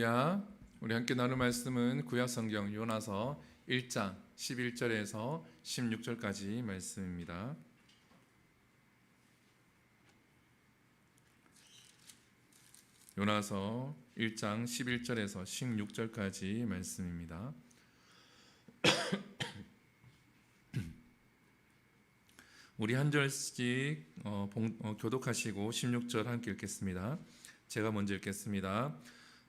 할렐루야. 우리 함께 나눌 말씀은 구약성경 요나서 1장 11절에서 16절까지 말씀입니다. 요나서 1장 11절에서 16절까지 말씀입니다. 우리 한 절씩 교독하시고 16절 함께 읽겠습니다. 제가 먼저 읽겠습니다.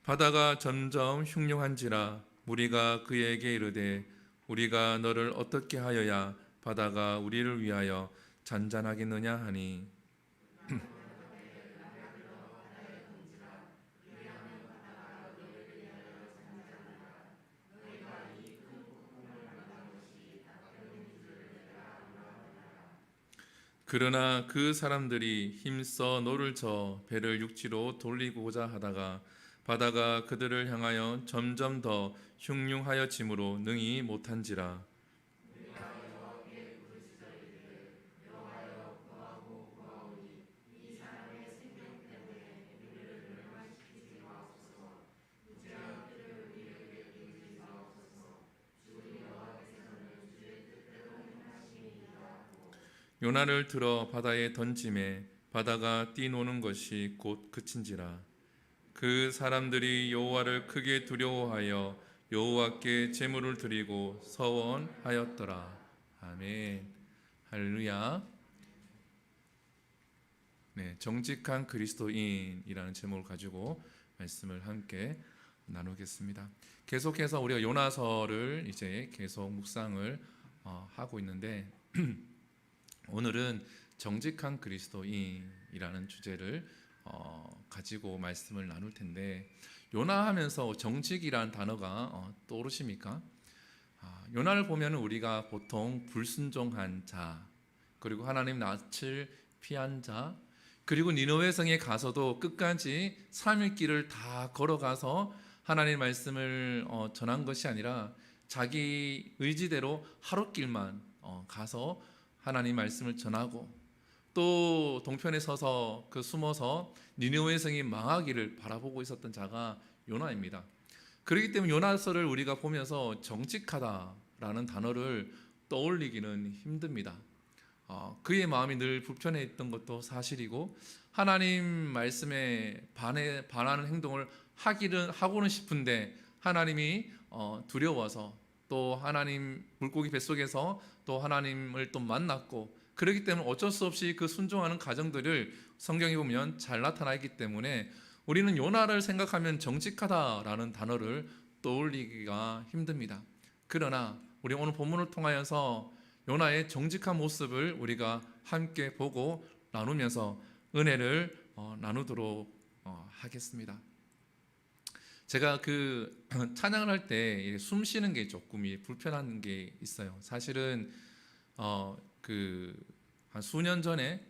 바다가 점점 흉흉한지라 무리가 그에게 이르되 우리가 너를 어떻게 하여야 바다가 우리를 위하여 잔잔하겠느냐 하니 그러나 그 사람들이 힘써 노를 저 배를 육지로 돌리고자 하다가 바다가 그들을 향하여 점점 더 흉흉하여짐으로 능히 못한지라. 요나를 들어 바다에 던짐에 바다가 뛰노는 것이 곧 그친지라. 그 사람들이 여호와를 크게 두려워하여 여호와께 제물을 드리고 서원하였더라. 아멘. 할렐루야. 네, 정직한 그리스도인이라는 제목을 가지고 말씀을 함께 나누겠습니다. 계속해서 우리가 요나서를 이제 계속 묵상을 하고 있는데 오늘은 정직한 그리스도인이라는 주제를 가지고 말씀을 나눌 텐데, 요나 하면서 정직이라는 단어가 떠오르십니까? 요나를 보면 우리가 보통 불순종한 자, 그리고 하나님 낯을 피한 자, 그리고 니느웨 성에 가서도 끝까지 3일 길을 다 걸어가서 하나님의 말씀을 전한 것이 아니라 자기 의지대로 하루 길만 가서 하나님 말씀을 전하고, 또 동편에 서서 숨어서 니느웨 성이 망하기를 바라보고 있었던 자가 요나입니다. 그렇기 때문에 요나서를 우리가 보면서 정직하다라는 단어를 떠올리기는 힘듭니다. 그의 마음이 늘 불편했던 것도 사실이고, 하나님 말씀에 반하는 행동을 하고는 싶은데 하나님이 두려워서, 또 하나님 물고기 뱃속에서 또 하나님을 또 만났고, 그렇기 때문에 어쩔 수 없이 그 순종하는 과정들을 성경에 보면 잘 나타나 있기 때문에 우리는 요나를 생각하면 정직하다라는 단어를 떠올리기가 힘듭니다. 그러나 우리 오늘 본문을 통하여서 요나의 정직한 모습을 우리가 함께 보고 나누면서 은혜를 나누도록 하겠습니다. 제가 찬양을 할 때 숨 쉬는 게 조금 불편한 게 있어요. 사실은 한 수년 전에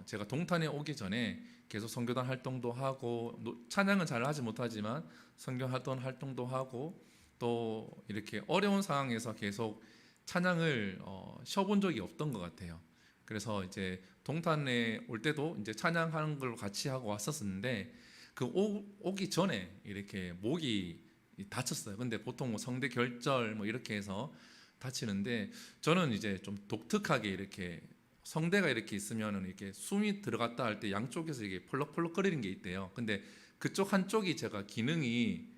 제가 동탄에 오기 전에 계속 선교단 활동도 하고, 찬양은 잘 하지 못하지만 선교하던 활동도 하고, 또 이렇게 어려운 상황에서 계속 찬양을 쉬어본 적이 없던 것 같아요. 그래서 이제 동탄에 올 때도 이제 찬양하는 걸 같이 하고 왔었는데, 오기 전에 이렇게 목이 다쳤어요. 근데 보통 성대 결절 이렇게 해서 다치는데, 저는 이제 좀 독특하게 이렇게 성대가 이렇게 있으면 이렇게 숨이 들어갔다 할 때 양쪽에서 이게 펄럭펄럭거리는 게 있대요. 근데 그쪽 한쪽이 제가 기능이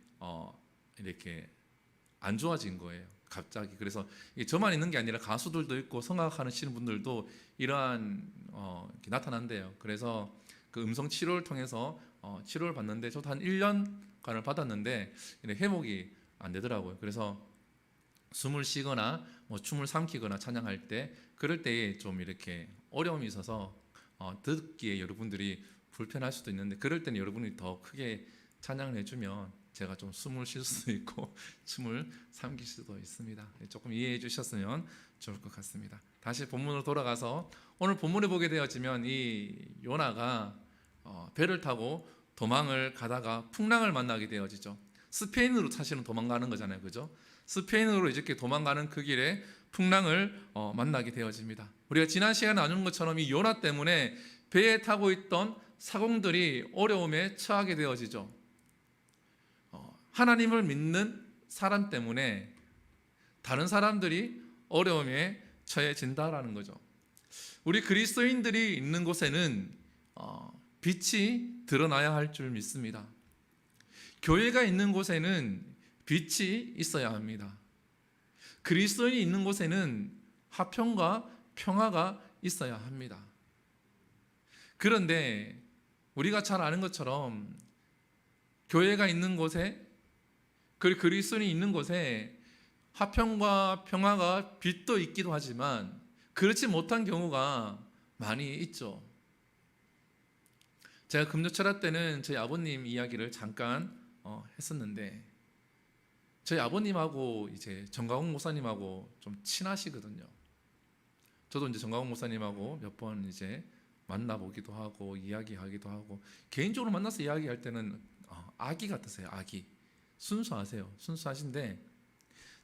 이렇게 안 좋아진 거예요, 갑자기. 그래서 이게 저만 있는 게 아니라 가수들도 있고 성악하시는 분들도 이러한 이렇게 나타난대요. 그래서 그 음성 치료를 통해서 치료를 받는데, 저도 한 1년간을 받았는데 회복이 안 되더라고요. 그래서 숨을 쉬거나 춤을 삼키거나 찬양할 때, 그럴 때에 좀 이렇게 어려움이 있어서 듣기에 여러분들이 불편할 수도 있는데, 그럴 때는 여러분이 더 크게 찬양을 해주면 제가 좀 숨을 쉴 수도 있고 춤을 삼킬 수도 있습니다. 조금 이해해 주셨으면 좋을 것 같습니다. 다시 본문으로 돌아가서 오늘 본문에 보게 되어지면 이 요나가 배를 타고 도망을 가다가 풍랑을 만나게 되어지죠. 스페인으로 사실은 도망가는 거잖아요, 그죠? 스페인으로 이렇게 도망가는 그 길에 풍랑을 만나게 되어집니다. 우리가 지난 시간에 나눈 것처럼 이 요나 때문에 배에 타고 있던 사공들이 어려움에 처하게 되어지죠. 하나님을 믿는 사람 때문에 다른 사람들이 어려움에 처해진다라는 거죠. 우리 그리스도인들이 있는 곳에는 빛이 드러나야 할 줄 믿습니다. 교회가 있는 곳에는 빛이 있어야 합니다. 그리스도인이 있는 곳에는 화평과 평화가 있어야 합니다. 그런데 우리가 잘 아는 것처럼 교회가 있는 곳에, 그리스도인이 있는 곳에 화평과 평화가 빛도 있기도 하지만 그렇지 못한 경우가 많이 있죠. 제가 금요철학 때는 저희 아버님 이야기를 잠깐 했었는데, 저희 아버님하고 이제 정가홍 목사님하고 좀 친하시거든요. 저도 이제 정가홍 목사님하고 몇 번 이제 만나보기도 하고 이야기하기도 하고, 개인적으로 만나서 이야기할 때는 아기 같으세요. 아기. 순수하세요. 순수하신데,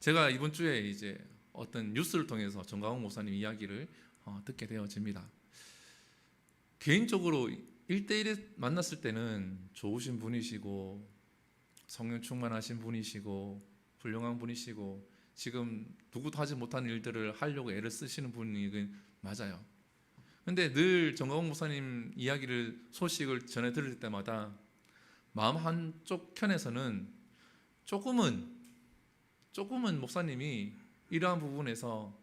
제가 이번 주에 이제 어떤 뉴스를 통해서 정가홍 목사님 이야기를 듣게 되어집니다. 개인적으로 1대1에 만났을 때는 좋으신 분이시고 성령 충만하신 분이시고 훌륭한 분이시고 지금 누구도 하지 못한 일들을 하려고 애를 쓰시는 분이 맞아요. 근데 늘 정가홍 목사님 이야기를, 소식을 전해 들을 때마다 마음 한쪽 편에서는 조금은 목사님이 이러한 부분에서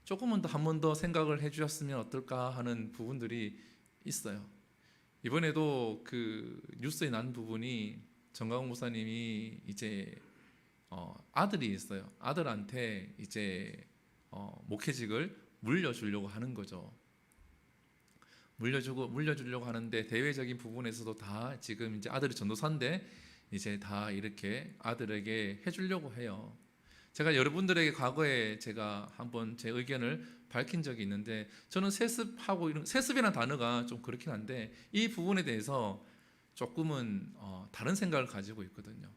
조금은 더 한 번 더 생각을 해주셨으면 어떨까 하는 부분들이 있어요. 이번에도 그 뉴스에 난 부분이 정가홍 목사님이 이제 아들이 있어요. 아들한테 이제 목회직을 물려주려고 하는 거죠. 물려주려고 하는데 대외적인 부분에서도 다 지금 이제 아들이 전도사인데 이제 다 이렇게 아들에게 해주려고 해요. 제가 여러분들에게 과거에 제가 한번 제 의견을 밝힌 적이 있는데, 저는 세습이라는 단어가 좀 그렇긴 한데 이 부분에 대해서 조금은 다른 생각을 가지고 있거든요.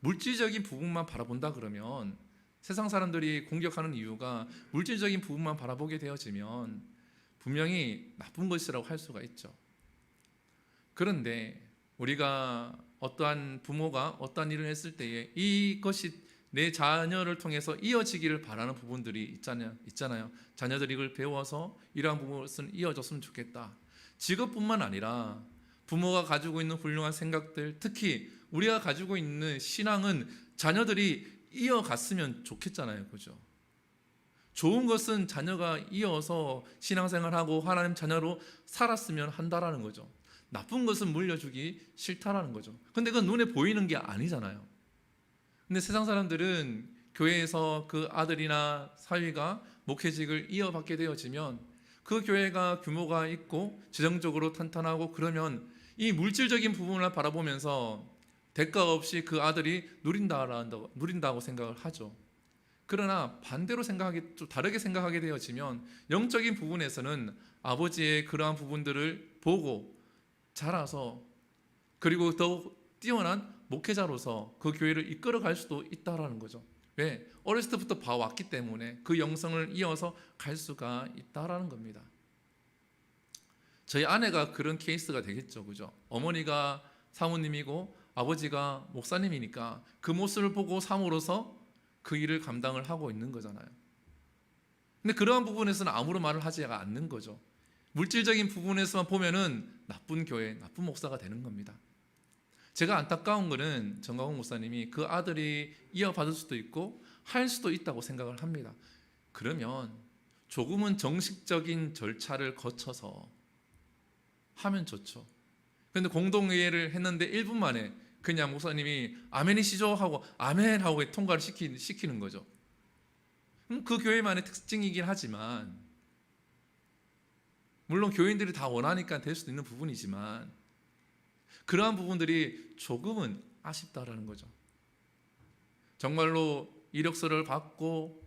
물질적인 부분만 바라본다 그러면, 세상 사람들이 공격하는 이유가 물질적인 부분만 바라보게 되어지면 분명히 나쁜 것이라고 할 수가 있죠. 그런데 우리가 어떠한 부모가 어떠한 일을 했을 때에 이것이 내 자녀를 통해서 이어지기를 바라는 부분들이 있잖아요. 자녀들이 이걸 배워서 이러한 부분은 이어졌으면 좋겠다. 직업뿐만 아니라 부모가 가지고 있는 훌륭한 생각들, 특히 우리가 가지고 있는 신앙은 자녀들이 이어갔으면 좋겠잖아요. 그죠? 좋은 것은 자녀가 이어서 신앙생활하고 하나님 자녀로 살았으면 한다라는 거죠. 나쁜 것은 물려주기 싫다라는 거죠. 근데 그건 눈에 보이는 게 아니잖아요. 근데 세상 사람들은 교회에서 그 아들이나 사위가 목회직을 이어받게 되어지면 그 교회가 규모가 있고 재정적으로 탄탄하고 그러면 이 물질적인 부분을 바라보면서 대가 없이 그 아들이 누린다고 생각을 하죠. 그러나 반대로 좀 다르게 생각하게 되어지면 영적인 부분에서는 아버지의 그러한 부분들을 보고 자라서, 그리고 더 뛰어난 목회자로서 그 교회를 이끌어갈 수도 있다라는 거죠. 왜? 어렸을 때부터 봐왔기 때문에 그 영성을 이어서 갈 수가 있다라는 겁니다. 저희 아내가 그런 케이스가 되겠죠. 그죠? 어머니가 사모님이고 아버지가 목사님이니까 그 모습을 보고 사모로서 그 일을 감당을 하고 있는 거잖아요. 근데 그러한 부분에서는 아무런 말을 하지 않는 거죠. 물질적인 부분에서만 보면은 나쁜 교회, 나쁜 목사가 되는 겁니다. 제가 안타까운 거는 정가홍 목사님이 그 아들이 이어받을 수도 있고 할 수도 있다고 생각을 합니다. 그러면 조금은 정식적인 절차를 거쳐서 하면 좋죠. 그런데 공동회의를 했는데 1분 만에 그냥 목사님이 아멘이시죠 하고 아멘 하고 통과를 시키는 거죠. 그 교회만의 특징이긴 하지만, 물론 교인들이 다 원하니까 될 수도 있는 부분이지만 그러한 부분들이 조금은 아쉽다라는 거죠. 정말로 이력서를 받고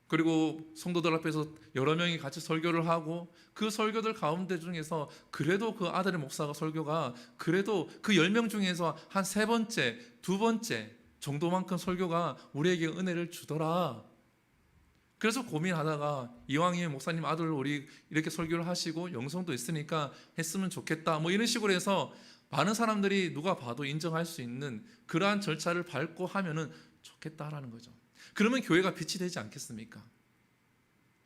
그리고 성도들 앞에서 여러 명이 같이 설교를 하고 그 설교들 가운데 중에서 그래도 그 아들의 목사가 설교가 그래도 그 10명 중에서 한 3번째, 2번째 정도만큼 설교가 우리에게 은혜를 주더라. 그래서 고민하다가 이왕이면 목사님 아들 우리 이렇게 설교를 하시고 영성도 있으니까 했으면 좋겠다 뭐 이런 식으로 해서 많은 사람들이 누가 봐도 인정할 수 있는 그러한 절차를 밟고 하면은 좋겠다라는 거죠. 그러면 교회가 빛이 되지 않겠습니까?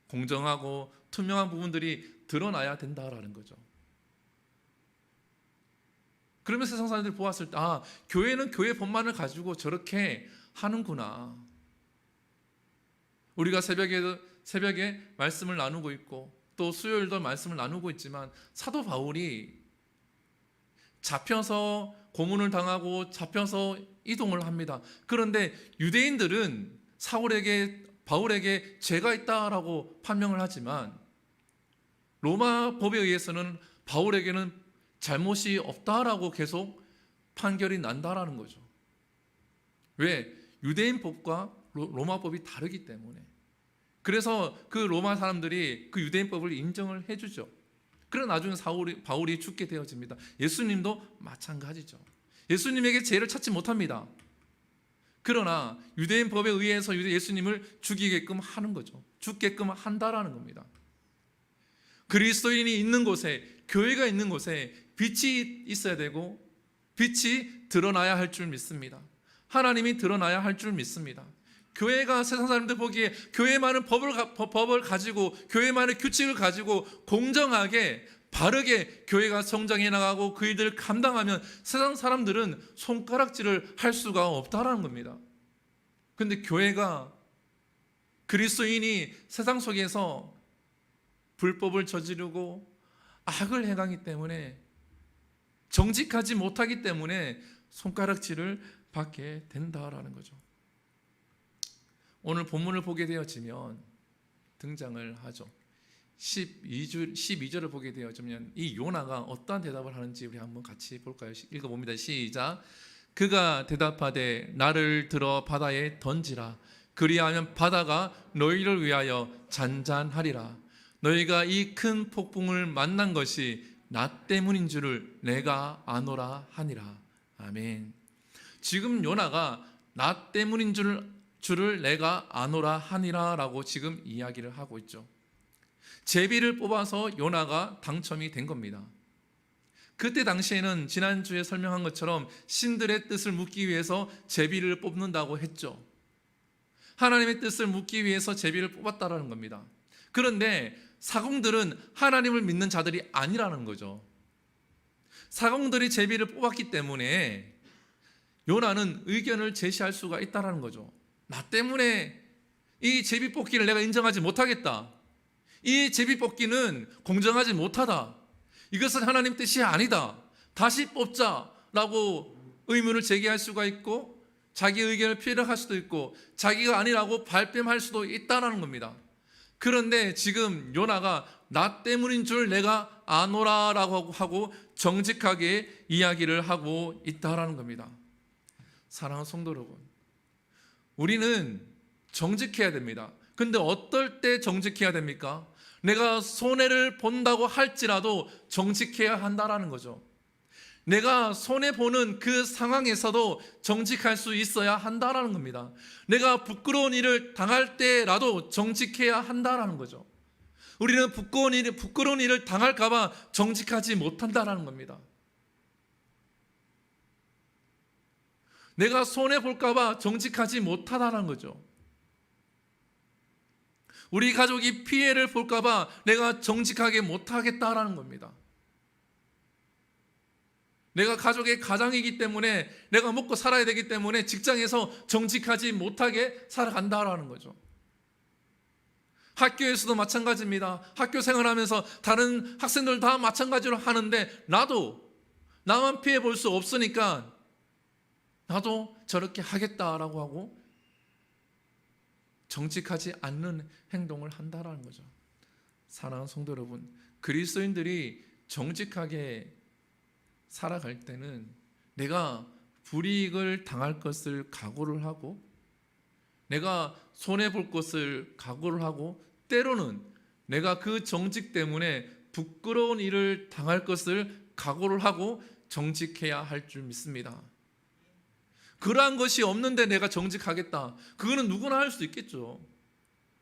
공정하고 투명한 부분들이 드러나야 된다라는 거죠. 그러면 세상 사람들이 보았을 때 교회는 교회 본만을 가지고 저렇게 하는구나. 우리가 새벽에 말씀을 나누고 있고 또 수요일도 말씀을 나누고 있지만 사도 바울이 잡혀서 고문을 당하고 잡혀서 이동을 합니다. 그런데 유대인들은 바울에게 죄가 있다라고 판명을 하지만 로마 법에 의해서는 바울에게는 잘못이 없다라고 계속 판결이 난다라는 거죠. 왜? 유대인 법과 로마 법이 다르기 때문에. 그래서 그 로마 사람들이 그 유대인 법을 인정을 해주죠. 그러나 나중에 바울이 죽게 되어집니다. 예수님도 마찬가지죠. 예수님에게 죄를 찾지 못합니다. 그러나 유대인 법에 의해서 예수님을 죽이게끔 하는 거죠. 죽게끔 한다라는 겁니다. 그리스도인이 있는 곳에, 교회가 있는 곳에 빛이 있어야 되고 빛이 드러나야 할 줄 믿습니다. 하나님이 드러나야 할 줄 믿습니다. 교회가 세상 사람들 보기에 교회만은 법을 가지고 교회만의 규칙을 가지고 공정하게 바르게 교회가 성장해 나가고 그 일들을 감당하면 세상 사람들은 손가락질을 할 수가 없다라는 겁니다. 그런데 교회가 그리스도인이 세상 속에서 불법을 저지르고 악을 행하기 때문에 정직하지 못하기 때문에 손가락질을 받게 된다라는 거죠. 오늘 본문을 보게 되어지면 등장을 하죠. 12절을 보게 되어지면 이 요나가 어떠한 대답을 하는지 우리 한번 같이 볼까요? 읽어봅니다. 시작. 그가 대답하되 나를 들어 바다에 던지라. 그리하면 바다가 너희를 위하여 잔잔하리라. 너희가 이 큰 폭풍을 만난 것이 나 때문인 줄을 내가 아노라 하니라. 아멘. 지금 요나가 나 때문인 줄을 내가 아노라 하니라 라고 지금 이야기를 하고 있죠. 제비를 뽑아서 요나가 당첨이 된 겁니다. 그때 당시에는 지난주에 설명한 것처럼 신들의 뜻을 묻기 위해서 제비를 뽑는다고 했죠. 하나님의 뜻을 묻기 위해서 제비를 뽑았다라는 겁니다. 그런데 사공들은 하나님을 믿는 자들이 아니라는 거죠. 사공들이 제비를 뽑았기 때문에 요나는 의견을 제시할 수가 있다는 거죠. 나 때문에 이 제비 뽑기를 내가 인정하지 못하겠다. 이 제비 뽑기는 공정하지 못하다. 이것은 하나님 뜻이 아니다. 다시 뽑자라고 의문을 제기할 수가 있고 자기 의견을 피력할 수도 있고 자기가 아니라고 발뺌할 수도 있다는 겁니다. 그런데 지금 요나가 나 때문인 줄 내가 아노라라고 하고 정직하게 이야기를 하고 있다라는 겁니다. 사랑하는 성도 여러분, 우리는 정직해야 됩니다. 근데 어떨 때 정직해야 됩니까? 내가 손해를 본다고 할지라도 정직해야 한다라는 거죠. 내가 손해보는 그 상황에서도 정직할 수 있어야 한다라는 겁니다. 내가 부끄러운 일을 당할 때라도 정직해야 한다라는 거죠. 우리는 부끄러운 일을 당할까봐 정직하지 못한다라는 겁니다. 내가 손해볼까봐 정직하지 못하다라는 거죠. 우리 가족이 피해를 볼까봐 내가 정직하게 못하겠다라는 겁니다. 내가 가족의 가장이기 때문에 내가 먹고 살아야 되기 때문에 직장에서 정직하지 못하게 살아간다라는 거죠. 학교에서도 마찬가지입니다. 학교 생활하면서 다른 학생들 다 마찬가지로 하는데 나만 피해 볼 수 없으니까 나도 저렇게 하겠다라고 하고 정직하지 않는 행동을 한다라는 거죠. 사랑하는 성도 여러분, 그리스도인들이 정직하게 살아갈 때는 내가 불이익을 당할 것을 각오를 하고 내가 손해볼 것을 각오를 하고 때로는 내가 그 정직 때문에 부끄러운 일을 당할 것을 각오를 하고 정직해야 할 줄 믿습니다. 그러한 것이 없는데 내가 정직하겠다. 그거는 누구나 할 수 있겠죠.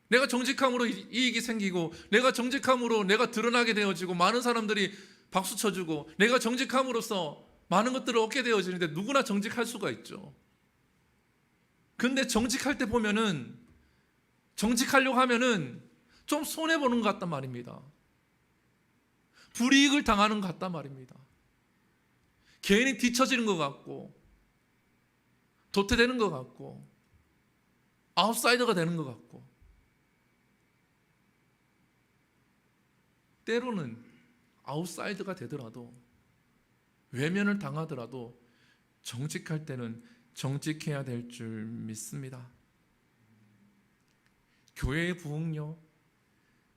내가 정직함으로 이익이 생기고 내가 정직함으로 내가 드러나게 되어지고 많은 사람들이 박수 쳐주고 내가 정직함으로써 많은 것들을 얻게 되어지는데 누구나 정직할 수가 있죠. 근데 정직할 때 보면은, 정직하려고 하면은 좀 손해보는 것 같단 말입니다. 불이익을 당하는 것 같단 말입니다. 개인이 뒤처지는 것 같고, 도태되는 것 같고, 아웃사이더가 되는 것 같고, 때로는 아웃사이더가 되더라도, 외면을 당하더라도 정직할 때는 정직해야 될 줄 믿습니다. 교회의 부흥요,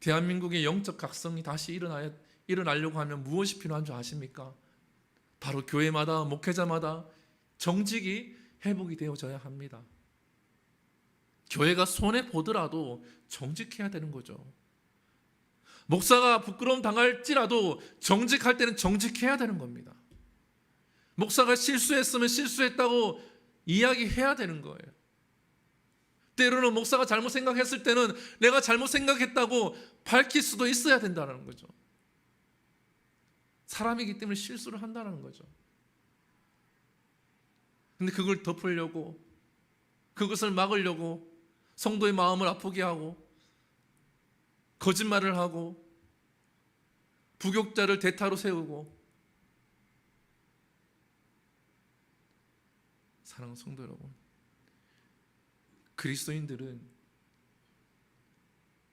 대한민국의 영적 각성이 다시 일어나려고 하면 무엇이 필요한 줄 아십니까? 바로 교회마다, 목회자마다 정직이 회복이 되어져야 합니다. 교회가 손해보더라도 정직해야 되는 거죠. 목사가 부끄러움 당할지라도 정직할 때는 정직해야 되는 겁니다. 목사가 실수했으면 실수했다고 이야기해야 되는 거예요. 때로는 목사가 잘못 생각했을 때는 내가 잘못 생각했다고 밝힐 수도 있어야 된다는 거죠. 사람이기 때문에 실수를 한다는 거죠. 근데 그걸 덮으려고, 그것을 막으려고 성도의 마음을 아프게 하고, 거짓말을 하고, 부교자를 대타로 세우고. 사랑하는 성도 여러분, 그리스도인들은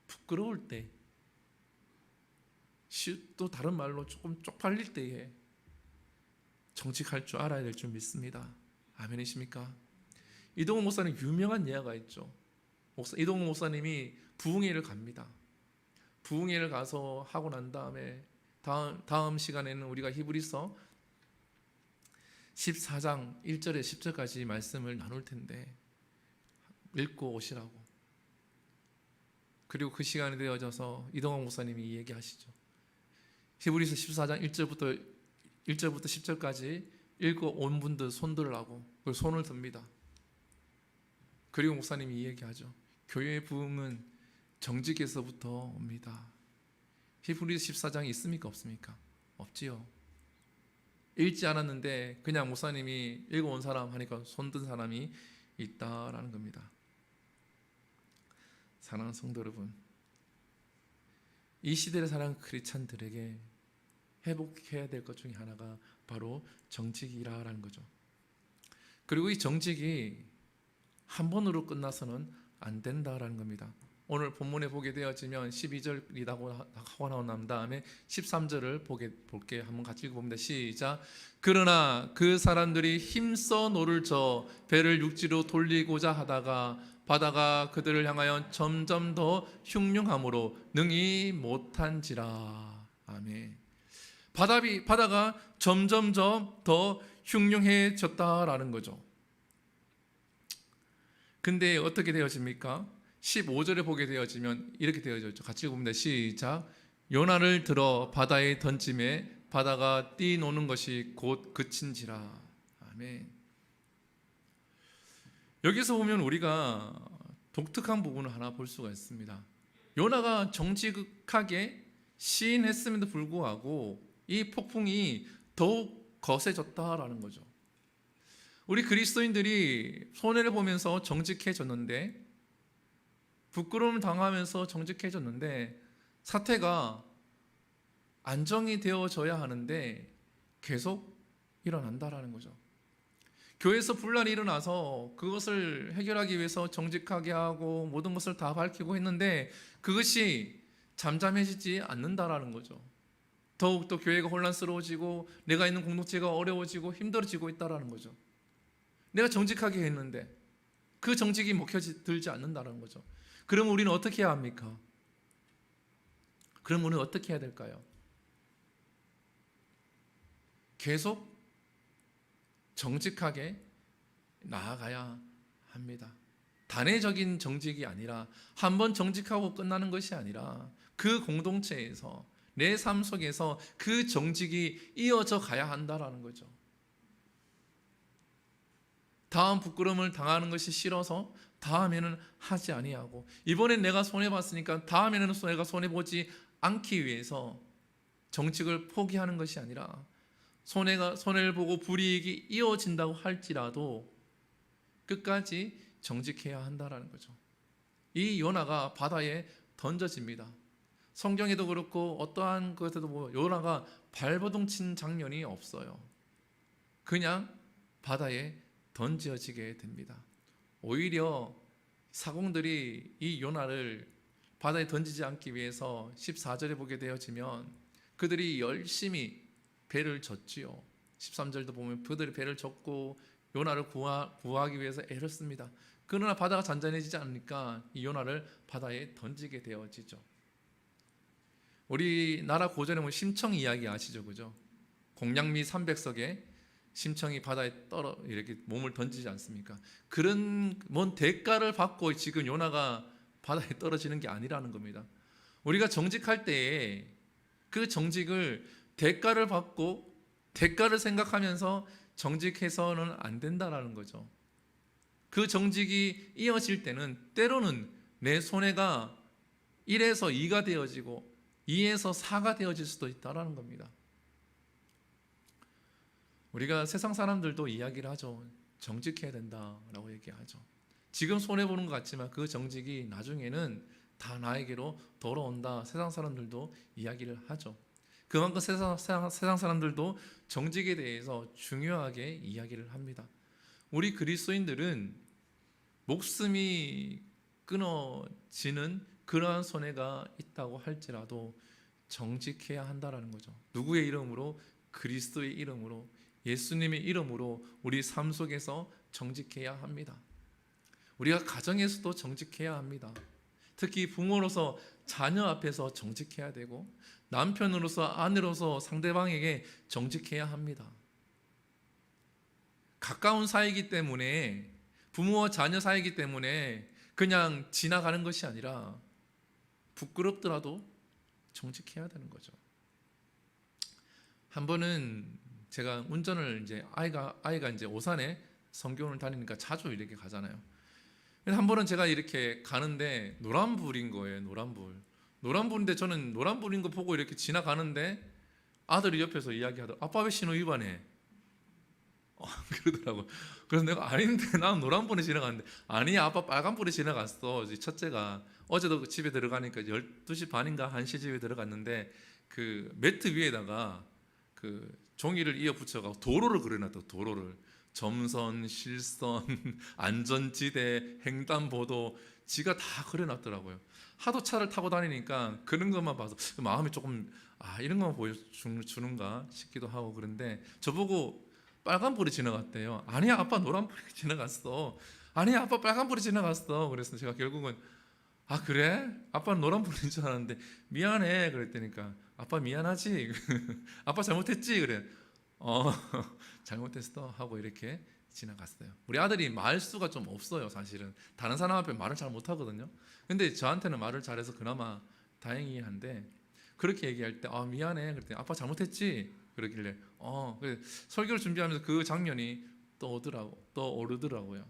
부끄러울 때, 또 다른 말로 조금 쪽팔릴 때에 정직할 줄 알아야 될 줄 믿습니다. 아멘이십니까? 이동훈 목사님 유명한 예화가 있죠. 이동훈 목사님이 부흥회를 갑니다. 부흥회를 가서 하고 난 다음에 다음 시간에는 우리가 히브리서 14장 1절에 10절까지 말씀을 나눌 텐데 읽고 오시라고. 그리고 그 시간이 되어져서 이동환 목사님이 얘기하시죠. 히브리서 14장 1절부터 10절까지 읽고 온 분들 손들으라고 그걸 손을 듭니다. 그리고 목사님이 얘기하죠. 교회의 부흥은 정직에서부터 옵니다. 히브리서 14장이 있습니까? 없습니까? 없지요. 읽지 않았는데 그냥 목사님이 읽어온 사람 하니까 손든 사람이 있다라는 겁니다. 사랑하는 성도 여러분, 이 시대를 사랑하는 크리스찬들에게 회복해야 될 것 중에 하나가 바로 정직이라는 거죠. 그리고 이 정직이 한 번으로 끝나서는 안 된다라는 겁니다. 오늘 본문에 보게 되어지면 12절이라고 하고 나온 다음에 13절을 볼게요. 한번 같이 읽어봅니다. 시작. 그러나 그 사람들이 힘써 노를 저 배를 육지로 돌리고자 하다가 바다가 그들을 향하여 점점 더 흉흉함으로 능히 못한지라. 아멘. 바다가 점점 더 흉흉해졌다라는 거죠. 근데 어떻게 되어집니까? 15절에 보게 되어지면 이렇게 되어졌죠. 같이 읽어봅니다. 시작. 요나를 들어 바다에 던짐에 바다가 뛰노는 것이 곧 그친지라. 아멘. 여기서 보면 우리가 독특한 부분을 하나 볼 수가 있습니다. 요나가 정직하게 시인했음에도 불구하고 이 폭풍이 더욱 거세졌다라는 거죠. 우리 그리스도인들이 손해를 보면서 정직해졌는데, 부끄러움을 당하면서 정직해졌는데, 사태가 안정이 되어져야 하는데 계속 일어난다라는 거죠. 교회에서 분란이 일어나서 그것을 해결하기 위해서 정직하게 하고 모든 것을 다 밝히고 했는데 그것이 잠잠해지지 않는다라는 거죠. 더욱더 교회가 혼란스러워지고 내가 있는 공동체가 어려워지고 힘들어지고 있다라는 거죠. 내가 정직하게 했는데 그 정직이 먹혀들지 않는다는 거죠. 그럼 우리는 어떻게 해야 합니까? 그럼 우리는 어떻게 해야 될까요? 계속 정직하게 나아가야 합니다. 단회적인 정직이 아니라 한번 정직하고 끝나는 것이 아니라 그 공동체에서 내 삶 속에서 그 정직이 이어져 가야 한다라는 거죠. 다음 부끄러움을 당하는 것이 싫어서 다음에는 하지 아니하고, 이번엔 내가 손해봤으니까 다음에는 내가 손해보지 않기 위해서 정직을 포기하는 것이 아니라 손해를 보고 불이익이 이어진다고 할지라도 끝까지 정직해야 한다라는 거죠. 이 요나가 바다에 던져집니다. 성경에도 그렇고 어떠한 것에도 보면 요나가 발버둥 친 장면이 없어요. 그냥 바다에 던져지게 됩니다. 오히려 사공들이 이 요나를 바다에 던지지 않기 위해서 14절에 보게 되어지면 그들이 열심히 배를 젓지요. 13절도 보면 그들이 배를 젓고 요나를 구하기 위해서 애를 씁니다. 그러나 바다가 잔잔해지지 않으니까 이 요나를 바다에 던지게 되어지죠. 우리나라 고전에 보면 심청 이야기 아시죠? 그죠? 공양미 300석에 심청이 바다에 이렇게 몸을 던지지 않습니까? 그런 뭔 대가를 받고 지금 요나가 바다에 떨어지는 게 아니라는 겁니다. 우리가 정직할 때에 그 정직을 대가를 받고 대가를 생각하면서 정직해서는 안 된다라는 거죠. 그 정직이 이어질 때는 때로는 내 손해가 1에서 2가 되어지고 2에서 4가 되어질 수도 있다라는 겁니다. 우리가 세상 사람들도 이야기를 하죠. 정직해야 된다라고 얘기하죠. 지금 손해보는 것 같지만 그 정직이 나중에는 다 나에게로 돌아온다. 세상 사람들도 이야기를 하죠. 그만큼 세상 사람들도 정직에 대해서 중요하게 이야기를 합니다. 우리 그리스도인들은 목숨이 끊어지는 그러한 손해가 있다고 할지라도 정직해야 한다라는 거죠. 누구의 이름으로? 그리스도의 이름으로, 예수님의 이름으로 우리 삶 속에서 정직해야 합니다. 우리가 가정에서도 정직해야 합니다. 특히 부모로서 자녀 앞에서 정직해야 되고 남편으로서 아내로서 상대방에게 정직해야 합니다. 가까운 사이이기 때문에 부모와 자녀 사이이기 때문에 그냥 지나가는 것이 아니라 부끄럽더라도 정직해야 되는 거죠. 한 번은 제가 운전을 이제 아이가 이제 오산에 성교원을 다니니까 자주 이렇게 가잖아요. 한 번은 제가 이렇게 가는데 노란불인 거예요. 노란불인데 저는 노란불인 거 보고 이렇게 지나가는데 아들이 옆에서 이야기하더라고요. 아빠 왜 신호 위반해? 그러더라고. 그래서 내가 아닌데 난 노란불에 지나갔는데 아니 아빠 빨간불에 지나갔어. 첫째가 어제도 집에 들어가니까 12시 반인가 1시 집에 들어갔는데 그 매트 위에다가 그 종이를 이어 붙여가지고 도로를 그려놨다. 도로를 점선, 실선, 안전지대, 횡단보도 지가 다 그려놨더라고요. 하도 차를 타고 다니니까 그런 것만 봐서 마음이 조금 이런 것만 보여주는가 싶기도 하고 그런데 저보고 빨간불이 지나갔대요. 아니야 아빠 노란불이 지나갔어. 아니야 아빠 빨간불이 지나갔어. 그래서 제가 결국은 그래? 아빠는 노란불인 줄 알았는데 미안해 그랬다니까 아빠 미안하지? 아빠 잘못했지? 그래. 잘못했어 하고 이렇게 지나갔어요. 우리 아들이 말수가 좀 없어요. 사실은 다른 사람 앞에 말을 잘 못하거든요. 근데 저한테는 말을 잘해서 그나마 다행히 한데 그렇게 얘기할 때 미안해 그랬더니 아빠 잘못했지? 그러길래 그래. 설교를 준비하면서 그 장면이 떠오르더라고요.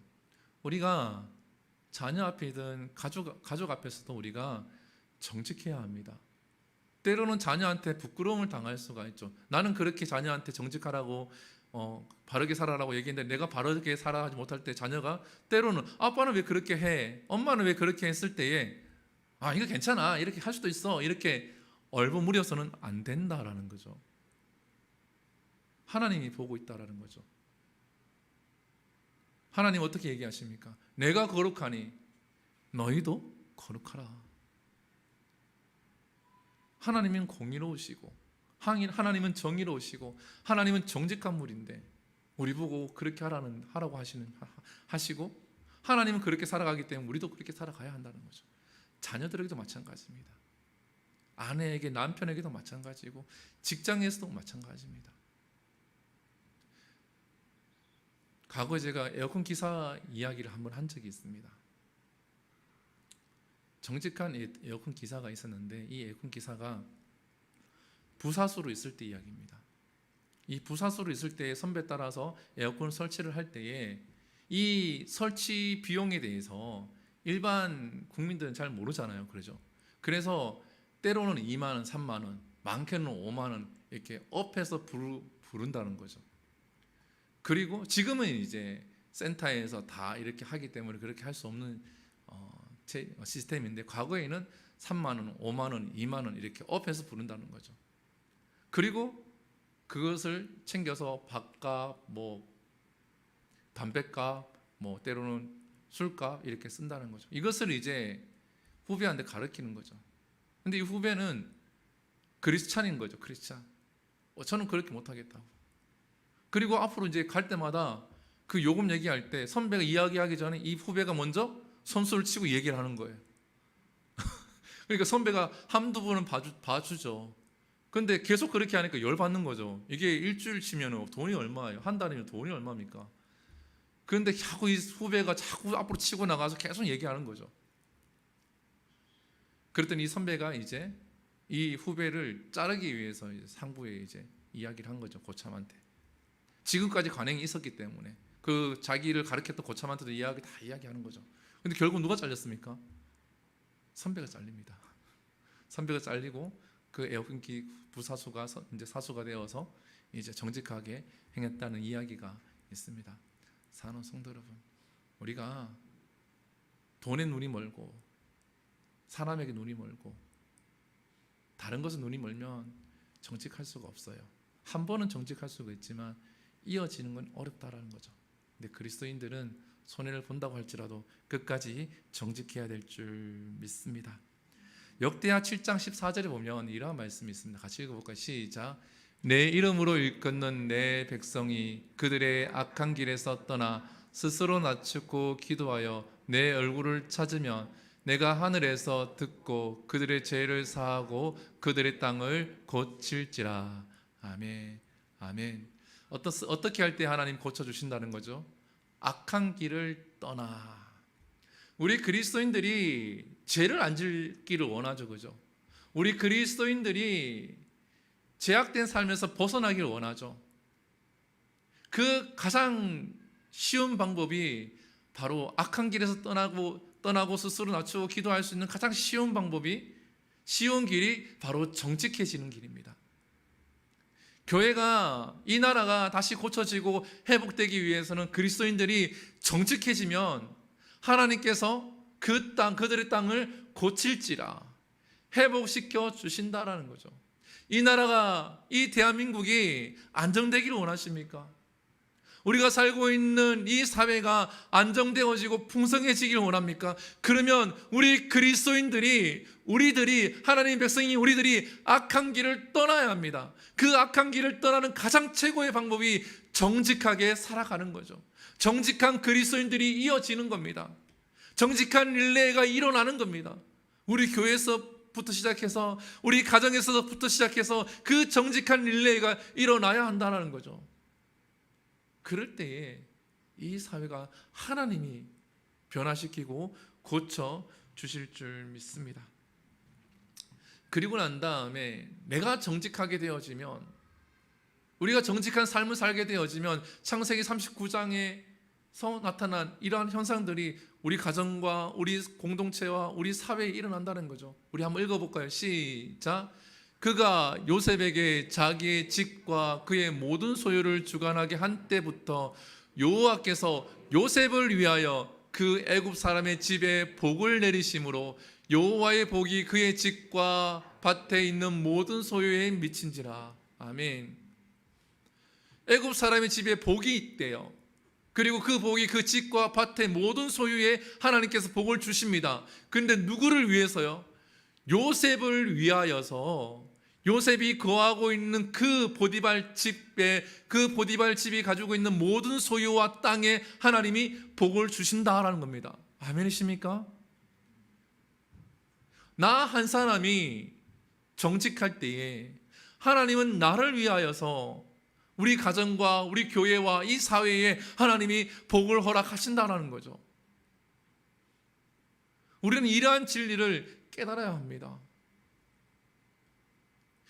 우리가 자녀 앞이든 가족 앞에서도 우리가 정직해야 합니다. 때로는 자녀한테 부끄러움을 당할 수가 있죠. 나는 그렇게 자녀한테 정직하라고 바르게 살아라고 얘기했는데 내가 바르게 살아가지 못할 때 자녀가 때로는 아빠는 왜 그렇게 해? 엄마는 왜 그렇게 했을 때에 이거 괜찮아 이렇게 할 수도 있어 이렇게 얼버무려서는 안 된다라는 거죠. 하나님이 보고 있다라는 거죠. 하나님 어떻게 얘기하십니까? 내가 거룩하니 너희도 거룩하라. 하나님은 공의로우시고 하나님은 정의로우시고 하나님은 정직한 분인데 우리 보고 그렇게 하라고 하시고 하나님은 그렇게 살아가기 때문에 우리도 그렇게 살아가야 한다는 거죠. 자녀들에게도 마찬가지입니다. 아내에게 남편에게도 마찬가지고 직장에서도 마찬가지입니다. 과거에 제가 에어컨 기사 이야기를 한번 한 적이 있습니다. 정직한 에어컨 기사가 있었는데 이 에어컨 기사가 부사수로 있을 때 이야기입니다. 이 부사수로 있을 때 선배 따라서 에어컨 설치를 할 때에 이 설치 비용에 대해서 일반 국민들은 잘 모르잖아요. 그러죠. 그래서 때로는 2만 원, 3만 원, 많게는 5만 원 이렇게 업해서 부른다는 거죠. 그리고 지금은 이제 센터에서 다 이렇게 하기 때문에 그렇게 할 수 없는 시스템인데, 과거에는 3만 원, 5만 원, 2만 원 이렇게 업해서 부른다는 거죠. 그리고 그것을 챙겨서 밥값, 뭐 담배값, 뭐 때로는 술값 이렇게 쓴다는 거죠. 이것을 이제 후배한테 가르치는 거죠. 근데 이 후배는 크리스찬인 거죠. 크리스찬. 저는 그렇게 못하겠다고. 그리고 앞으로 이제 갈 때마다 그 요금 얘기할 때 선배가 이야기하기 전에 이 후배가 먼저 선수를 치고 얘기를 하는 거예요. 그러니까 선배가 한두 번은 봐주죠. 근데 계속 그렇게 하니까 열받는 거죠. 이게 일주일 치면 돈이 얼마예요? 한 달이면 돈이 얼마입니까? 그런데 자꾸 이 후배가 자꾸 앞으로 치고 나가서 계속 얘기하는 거죠. 그랬더니 이 선배가 이제 이 후배를 자르기 위해서 이제 상부에 이제 이야기를 한 거죠. 고참한테. 지금까지 관행이 있었기 때문에 그 자기를 가르쳤던 고참한테도 다 이야기하는 거죠. 근데 결국 누가 잘렸습니까? 선배가 잘립니다. 선배가 잘리고 그 에어컨기 부사수가 이제 사수가 되어서 이제 정직하게 행했다는 이야기가 있습니다. 사랑하는 성도 여러분, 우리가 돈에 눈이 멀고 사람에게 눈이 멀고 다른 것에 눈이 멀면 정직할 수가 없어요. 한 번은 정직할 수가 있지만 이어지는 건 어렵다라는 거죠. 근데 그리스도인들은 손해를 본다고 할지라도 끝까지 정직해야 될 줄 믿습니다. 역대하 7장 14절에 보면 이러한 말씀이 있습니다. 같이 읽어볼까요? 시작. 내 이름으로 일컫는 내 백성이 그들의 악한 길에서 떠나 스스로 낮추고 기도하여 내 얼굴을 찾으면 내가 하늘에서 듣고 그들의 죄를 사하고 그들의 땅을 고칠지라. 아멘. 아멘. 어떻게 할 때 하나님 고쳐주신다는 거죠? 악한 길을 떠나. 우리 그리스도인들이 죄를 안 짓기를 원하죠. 그죠? 우리 그리스도인들이 제약된 삶에서 벗어나기를 원하죠. 그 가장 쉬운 방법이 바로 악한 길에서 떠나고 스스로 낮추고 기도할 수 있는 가장 쉬운 길이 바로 정직해지는 길입니다. 교회가, 이 나라가 다시 고쳐지고 회복되기 위해서는 그리스도인들이 정직해지면 하나님께서 그 땅, 그들의 땅을 고칠지라, 회복시켜 주신다라는 거죠. 이 나라가, 이 대한민국이 안정되기를 원하십니까? 우리가 살고 있는 이 사회가 안정되어지고 풍성해지기를 원합니까? 그러면 우리 그리스도인들이, 하나님의 백성이 우리들이 악한 길을 떠나야 합니다. 그 악한 길을 떠나는 가장 최고의 방법이 정직하게 살아가는 거죠. 정직한 그리스도인들이 이어지는 겁니다. 정직한 릴레이가 일어나는 겁니다. 우리 교회에서부터 시작해서, 우리 가정에서부터 시작해서 그 정직한 릴레이가 일어나야 한다는 거죠. 그럴 때에 이 사회가 하나님이 변화시키고 고쳐 주실 줄 믿습니다. 그리고 난 다음에 내가 정직하게 되어지면, 우리가 정직한 삶을 살게 되어지면 창세기 39장에서 나타난 이러한 현상들이 우리 가정과 우리 공동체와 우리 사회에 일어난다는 거죠. 우리 한번 읽어볼까요? 시작. 그가 요셉에게 자기의 집과 그의 모든 소유를 주관하게 한 때부터 여호와께서 요셉을 위하여 그 애굽 사람의 집에 복을 내리심으로 여호와의 복이 그의 집과 밭에 있는 모든 소유에 미친지라. 아멘. 애굽 사람의 집에 복이 있대요. 그리고 그 복이 그 집과 밭의 모든 소유에 하나님께서 복을 주십니다. 그런데 누구를 위해서요? 요셉을 위하여서, 요셉이 거하고 있는 그 보디발 집이 가지고 있는 모든 소유와 땅에 하나님이 복을 주신다라는 겁니다. 아멘이십니까? 나 한 사람이 정직할 때에 하나님은 나를 위하여서 우리 가정과 우리 교회와 이 사회에 하나님이 복을 허락하신다는 거죠. 우리는 이러한 진리를 깨달아야 합니다.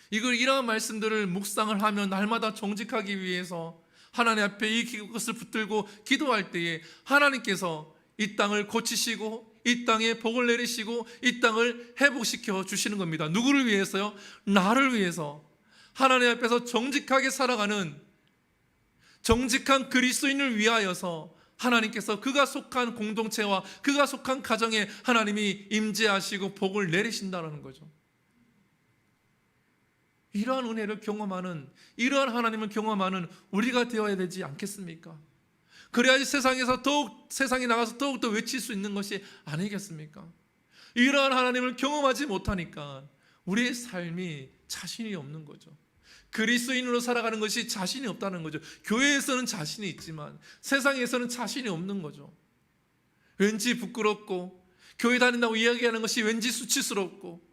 이러한 말씀들을 묵상을 하면 날마다 정직하기 위해서 하나님 앞에 이것을 붙들고 기도할 때에 하나님께서 이 땅을 고치시고 이 땅에 복을 내리시고 이 땅을 회복시켜 주시는 겁니다. 누구를 위해서요? 나를 위해서. 하나님 앞에서 정직하게 살아가는 정직한 그리스도인을 위하여서 하나님께서 그가 속한 공동체와 그가 속한 가정에 하나님이 임재하시고 복을 내리신다는 거죠. 이러한 은혜를 경험하는, 이러한 하나님을 경험하는 우리가 되어야 되지 않겠습니까? 그래야지 세상에 나가서 더욱더 외칠 수 있는 것이 아니겠습니까? 이러한 하나님을 경험하지 못하니까 우리의 삶이 자신이 없는 거죠. 그리스도인으로 살아가는 것이 자신이 없다는 거죠. 교회에서는 자신이 있지만 세상에서는 자신이 없는 거죠. 왠지 부끄럽고, 교회 다닌다고 이야기하는 것이 왠지 수치스럽고,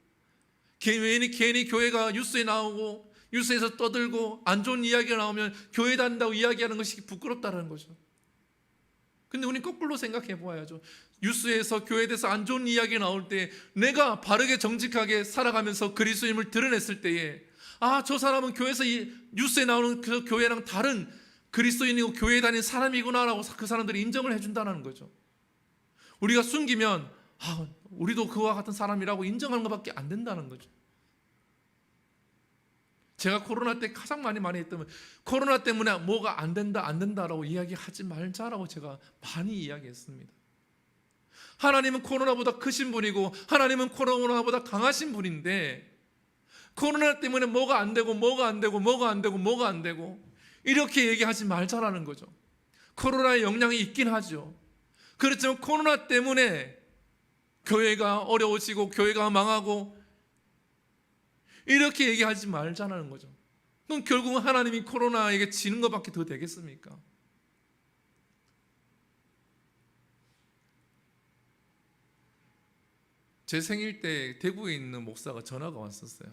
괜히 교회가 뉴스에 나오고 뉴스에서 떠들고 안 좋은 이야기가 나오면 교회 다닌다고 이야기하는 것이 부끄럽다는 거죠. 근데 우리는 거꾸로 생각해 보아야죠. 뉴스에서 교회에 대해서 안 좋은 이야기가 나올 때 내가 바르게 정직하게 살아가면서 그리스도임을 드러냈을 때에, 아, 저 사람은 교회에서 이 뉴스에 나오는 그 교회랑 다른 그리스도인이고 교회에 다니는 사람이구나라고 그 사람들이 인정을 해준다는 거죠. 우리가 숨기면 우리도 그와 같은 사람이라고 인정하는 것밖에 안 된다는 거죠. 제가 코로나 때 가장 많이 했다면, 코로나 때문에 뭐가 안 된다라고 이야기하지 말자라고 제가 많이 이야기했습니다. 하나님은 코로나보다 크신 분이고 하나님은 코로나보다 강하신 분인데, 코로나 때문에 뭐가 안 되고 이렇게 얘기하지 말자라는 거죠. 코로나의 영향이 있긴 하죠. 그렇지만 코로나 때문에 교회가 어려워지고 교회가 망하고 이렇게 얘기하지 말자는 거죠. 그럼 결국은 하나님이 코로나에게 지는 것밖에 더 되겠습니까? 제 생일 때 대구에 있는 목사가 전화가 왔었어요.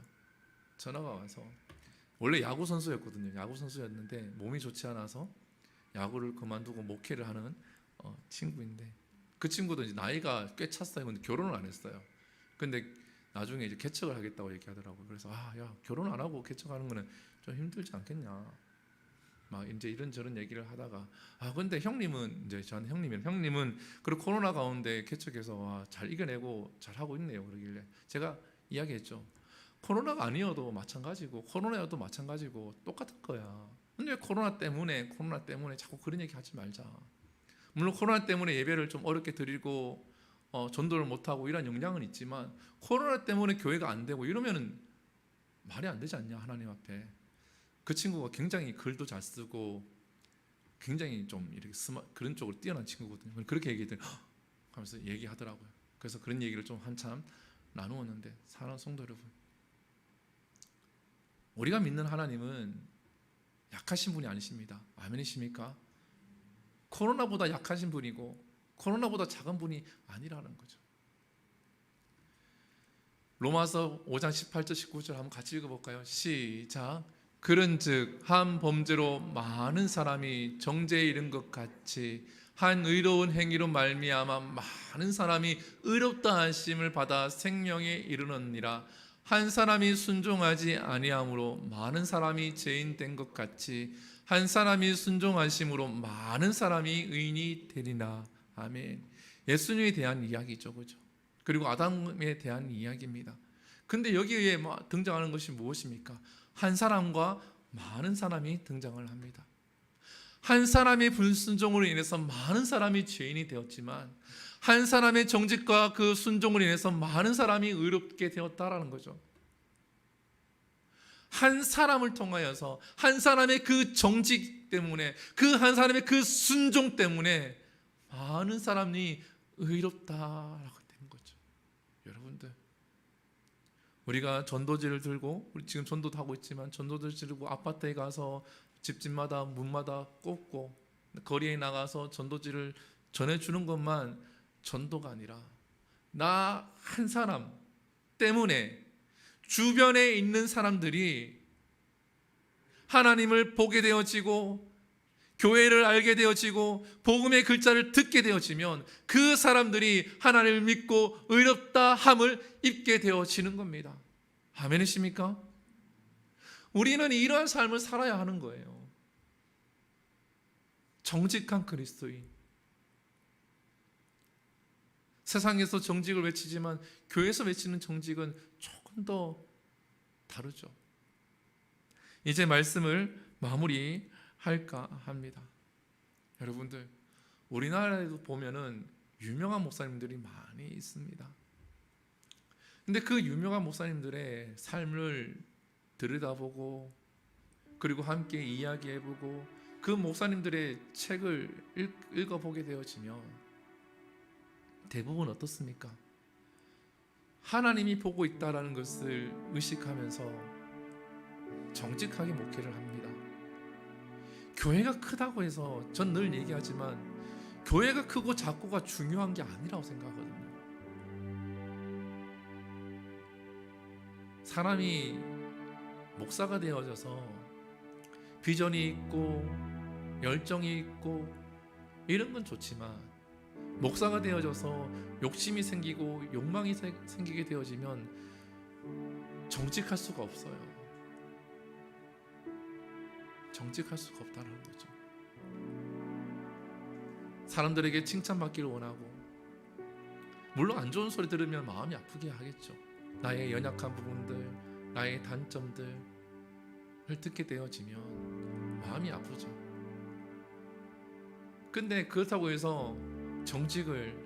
전화가 와서, 원래 야구 선수였거든요. 야구 선수였는데 몸이 좋지 않아서 야구를 그만두고 목회를 하는 친구인데, 그 친구도 이제 나이가 꽤 찼어요. 근데 결혼을 안 했어요. 근데 나중에 이제 개척을 하겠다고 얘기하더라고요. 그래서 야, 결혼 안 하고 개척하는 거는 좀 힘들지 않겠냐, 막 이제 이런저런 얘기를 하다가, 근데 형님은, 이제 저는 형님은 그리고 코로나 가운데 개척해서 잘 이겨내고 잘 하고 있네요. 그러길래 제가 이야기했죠. 코로나가 아니어도 마찬가지고 코로나여도 마찬가지고 똑같을 거야. 근데 왜 코로나 때문에 자꾸 그런 얘기 하지 말자. 물론 코로나 때문에 예배를 좀 어렵게 드리고 전도를 못하고 이런 영향은 있지만, 코로나 때문에 교회가 안 되고 이러면은 말이 안 되지 않냐, 하나님 앞에. 그 친구가 굉장히 글도 잘 쓰고 굉장히 좀 이렇게 그런 쪽으로 뛰어난 친구거든요. 그렇게 얘기했더니 하면서 얘기하더라고요. 그래서 그런 얘기를 좀 한참 나누었는데, 사랑하는 성도 여러분, 우리가 믿는 하나님은 약하신 분이 아니십니다. 아멘이십니까? 코로나보다 약하신 분이고 코로나보다 작은 분이 아니라는 거죠. 로마서 5장 18절 19절 한번 같이 읽어볼까요? 시작. 그런즉 한 범죄로 많은 사람이 정죄에 이른 것 같이 한 의로운 행위로 말미암아 많은 사람이 의롭다 하심을 받아 생명에 이르느니라. 한 사람이 순종하지 아니함으로 많은 사람이 죄인 된 것 같이 한 사람이 순종하심으로 많은 사람이 의인이 되리라. 아멘. 예수님에 대한 이야기죠, 그죠? 그리고 아담에 대한 이야기입니다. 근데 여기에 등장하는 것이 무엇입니까? 한 사람과 많은 사람이 등장을 합니다. 한 사람의 불순종으로 인해서 많은 사람이 죄인이 되었지만, 한 사람의 정직과 그 순종으로 인해서 많은 사람이 의롭게 되었다라는 거죠. 한 사람을 통하여서, 한 사람의 그 정직 때문에, 그 한 사람의 그 순종 때문에 많은 사람이 의롭다라고 된 거죠. 여러분들, 우리가 전도지를 들고, 우리 지금 전도도 하고 있지만 전도지를 들고 아파트에 가서 집집마다 문마다 꽂고 거리에 나가서 전도지를 전해주는 것만 전도가 아니라, 나 한 사람 때문에 주변에 있는 사람들이 하나님을 보게 되어지고 교회를 알게 되어지고 복음의 글자를 듣게 되어지면 그 사람들이 하나님을 믿고 의롭다 함을 입게 되어지는 겁니다. 아멘이십니까? 우리는 이러한 삶을 살아야 하는 거예요. 정직한 그리스도인. 세상에서 정직을 외치지만 교회에서 외치는 정직은 조금 더 다르죠. 이제 말씀을 할까 합니다. 여러분들, 우리나라에도 보면은 유명한 목사님들이 많이 있습니다. 근데 그 유명한 목사님들의 삶을 들여다보고 그리고 함께 이야기해보고 그 목사님들의 책을 읽어보게 되어지면 대부분 어떻습니까? 하나님이 보고 있다라는 것을 의식하면서 정직하게 목회를 합니다. 교회가 크다고 해서 전 늘 얘기하지만 교회가 크고 작고가 중요한 게 아니라고 생각하거든요. 사람이 목사가 되어져서 비전이 있고 열정이 있고 이런 건 좋지만 목사가 되어져서 욕심이 생기고 욕망이 생기게 되어지면 정직할 수가 없어요. 정직할 수가 없다는 거죠. 사람들에게 칭찬받기를 원하고 물론 안 좋은 소리 들으면 마음이 아프게 하겠죠. 나의 연약한 부분들, 나의 단점들을 듣게 되어지면 마음이 아프죠. 근데 그렇다고 해서 정직을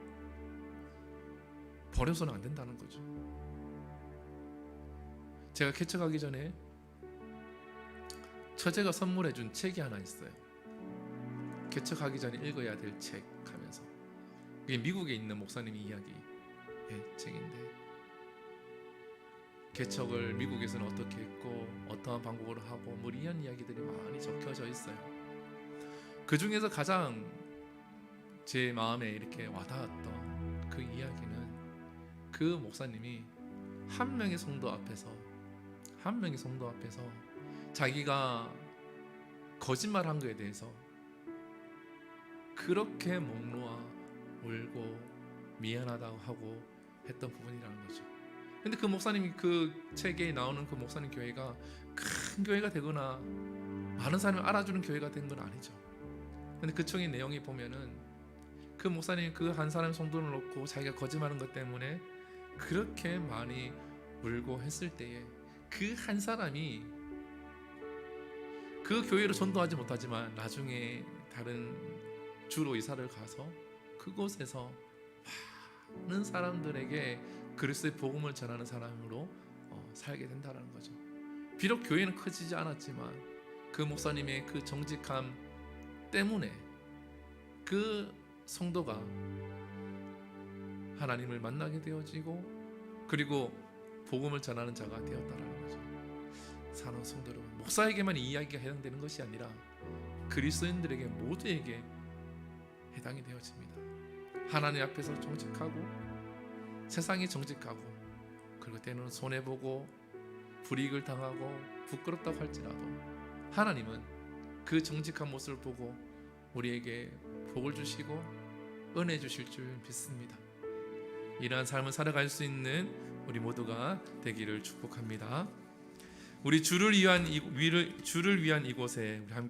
버려서는 안 된다는 거죠. 제가 개척하기 전에 처제가 선물해 준 책이 하나 있어요. 개척하기 전에 읽어야 될 책 하면서 그게 미국에 있는 목사님이 이야기의 책인데 개척을 미국에서는 어떻게 했고 어떠한 방법으로 하고 뭐 이런 이야기들이 많이 적혀져 있어요. 그 중에서 가장 제 마음에 이렇게 와닿았던 그 이야기는 그 목사님이 한 명의 성도 앞에서 자기가 거짓말한 거에 대해서 그렇게 목 놓아 울고 미안하다고 하고 했던 부분이라는 거죠. 근데 그 목사님이 그 책에 나오는 그 목사님 교회가 큰 교회가 되거나 많은 사람을 알아주는 교회가 된 건 아니죠. 근데 그 책의 내용이 보면은 그 목사님이 그 한 사람 성도를 놓고 자기가 거짓말한 것 때문에 그렇게 많이 울고 했을 때에 그 한 사람이 그 교회로 전도하지 못하지만 나중에 다른 주로 이사를 가서 그곳에서 많은 사람들에게 그리스도의 복음을 전하는 사람으로 살게 된다는 거죠. 비록 교회는 커지지 않았지만 그 목사님의 그 정직함 때문에 그 성도가 하나님을 만나게 되어지고 그리고 복음을 전하는 자가 되었다는 거죠. 사랑하는 성도 여러분, 목사에게만 이 이야기가 해당되는 것이 아니라 그리스도인들에게 모두에게 해당이 되어집니다. 하나님 앞에서 정직하고 세상이 정직하고 그리고 때로는 손해보고 불이익을 당하고 부끄럽다고 할지라도 하나님은 그 정직한 모습을 보고 우리에게 복을 주시고 은혜 주실 줄 믿습니다. 이러한 삶을 살아갈 수 있는 우리 모두가 되기를 축복합니다. 우리 주를 위한 이곳에 우리 함께